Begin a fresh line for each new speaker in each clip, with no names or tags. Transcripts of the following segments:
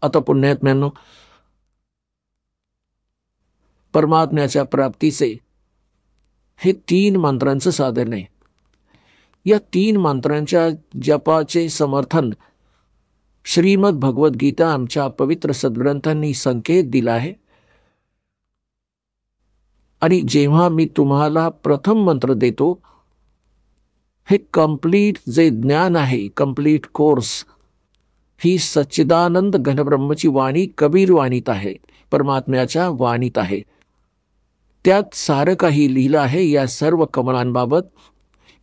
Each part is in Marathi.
आता पुण्यात्म्यांनो, परमात्म्याच्या प्राप्तीचे हे 3 मंत्रांचं साधन आहे. या 3 मंत्रांच्या जपाचे समर्थन श्रीमद भगवद्गीता आमच्या पवित्र सद्ग्रंथांनी संकेत दिला आहे. आणि जेव्हा मी तुम्हाला प्रथम मंत्र देतो, हे कंप्लीट जे ज्ञान आहे, कंप्लीट कोर्स, ही सच्चिदानंद घनब्रह्मची वाणी कबीर वाणीत आहे, परमात्म्याच्या वाणीत आहे. त्यात सारं काही लिहिलं आहे. या सर्व कमलांबाबत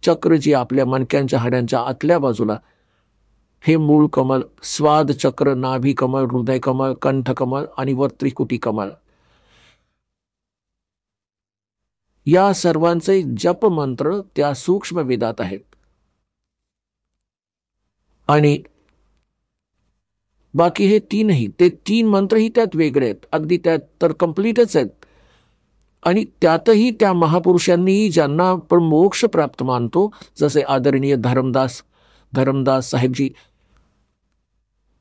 चक्र जी आपल्या मणक्यांच्या हाडांच्या आतल्या बाजूला, हे मूळ कमल, स्वाद चक्र, नाभी कमल, हृदय कमल, कंठ कमल आणि वर त्रिकुटी कमल, या सर्वांचे जप मंत्र त्या सूक्ष्म वेदात आहेत. आणि बाकी हे 3 मंत्रही त्यात वेगळे आहेत, अगदी त्यात तर कम्प्लीटच आहेत. आणि त्यातही त्या महापुरुषांनी ज्यांना आपण मोक्ष प्राप्त मानतो, जसे आदरणीय धर्मदास साहेबजी,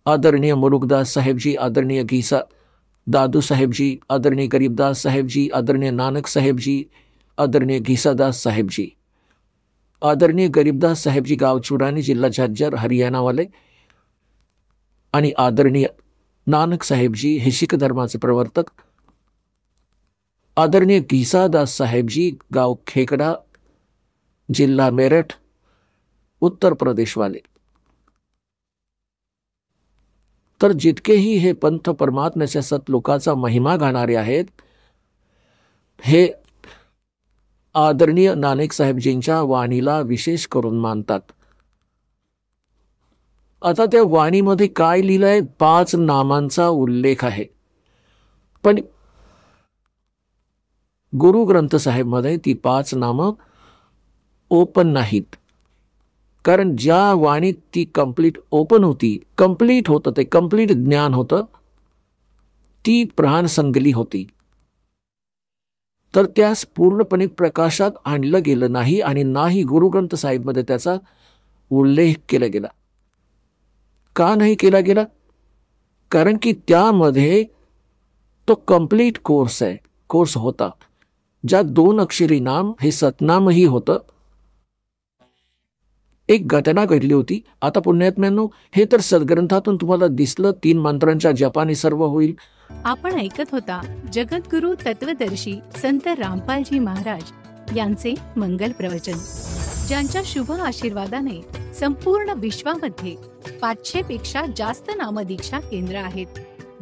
आदरणीय मुलुकदास साहेबजी, आदरणीय घीसा दादू साहेबजी, आदरणीय गरीबदास साहेबजी, आदरणीय नानक साहेबजी, आदरणीय घीसादास साहेबजी, आदरणीय गरीबदास साहेबजी गाव चुरानी, जिल्हा झज्जर, हरियाणा वाले, आणि आदरणीय नानक साहेबजी हे शीख धर्माचे प्रवर्तक, आदरणीय घीसादास साहेबजी गाव खेकडा, जिल्हा मेरठ, उत्तर प्रदेश वाले. तर जितकेही हे पंथ परमात्म्याच्या सतलोकाचा महिमा गाणारे आहेत, हे आदरणीय नानक साहेबजींच्या वाणीला विशेष करून मानतात. आता त्या वाणीमध्ये काय लिहिलंय? 5 नामांचा उल्लेख आहे. पण गुरु ग्रंथ साहेब मध्ये ती 5 नामं ओपन नाहीत. कारण ज्या वाणीत ती कंप्लीट ओपन होती, कंप्लीट होतं, ते कंप्लीट ज्ञान होतं, ती प्राण संगली होती. तर त्यास पूर्णपणे प्रकाशात आणलं गेलं नाही आणि नाही गुरुग्रंथ साहेबमध्ये त्याचा उल्लेख केला गेला. का नाही केला गेला? कारण की त्यामध्ये तो कंप्लीट कोर्स होता, ज्यात 2 अक्षरी नाम हे सतनामही होतं. एक घटना घडली होती. आता पुण्यात्म्यांनो, हे तर सद्ग्रंथातून तुम्हाला दिसलं, 3 मंत्रांच्या जपाने सर्व होईल.
आपण ऐकत होता जगद्गुरु तत्वदर्शी संत रामपालजी महाराज यांचे मंगल प्रवचन, ज्यांच्या शुभ आशीर्वादाने संपूर्ण विश्वामध्ये 500 पेक्षा जास्त नामदीक्षा केंद्र आहेत,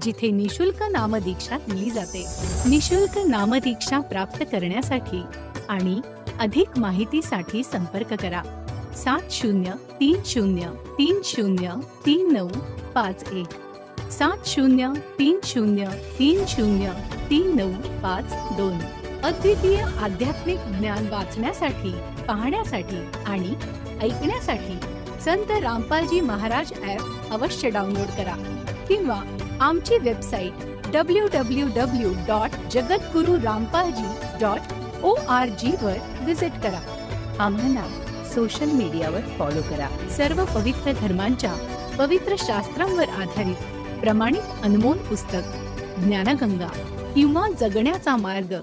जिथे निशुल्क नामदीक्षा दिली जाते. निशुल्क नामदीक्षा प्राप्त करण्यासाठी आणि अधिक माहितीसाठी संपर्क करा 7030303951 7030303952. अद्वितीय आध्यात्मिक ज्ञान वाचण्यासाठी, पाहण्यासाठी आणि ऐकण्यासाठी संत रामपालजी महाराज ॲप अवश्य डाउनलोड करा किंवा आमची वेबसाईट www.jagadgururampalji.org वर विजिट करा. आम्हाला सोशल मीडियावर फॉलो करा. सर्व पवित्र धर्मांच्या पवित्र शास्त्रांवर आधारित प्रमाणित अनमोल पुस्तक ज्ञानगंगा किंवा जगण्याचा मार्ग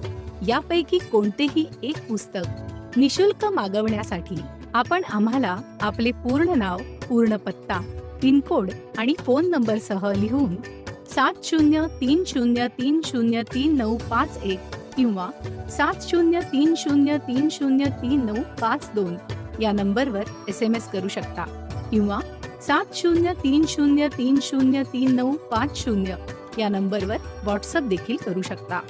यापैकी कोणतेही एक पुस्तक निशुल्क मागवण्यासाठी आपण आम्हाला आपले पूर्ण नाव, पूर्ण पत्ता, पिनकोड आणि फोन नंबर सह लिहून 7030303951 किंवा 7030303952 या नंबरवर SMS करू शकता किंवा 7030303950 या नंबरवर व्हॉट्सअप देखील करू शकता.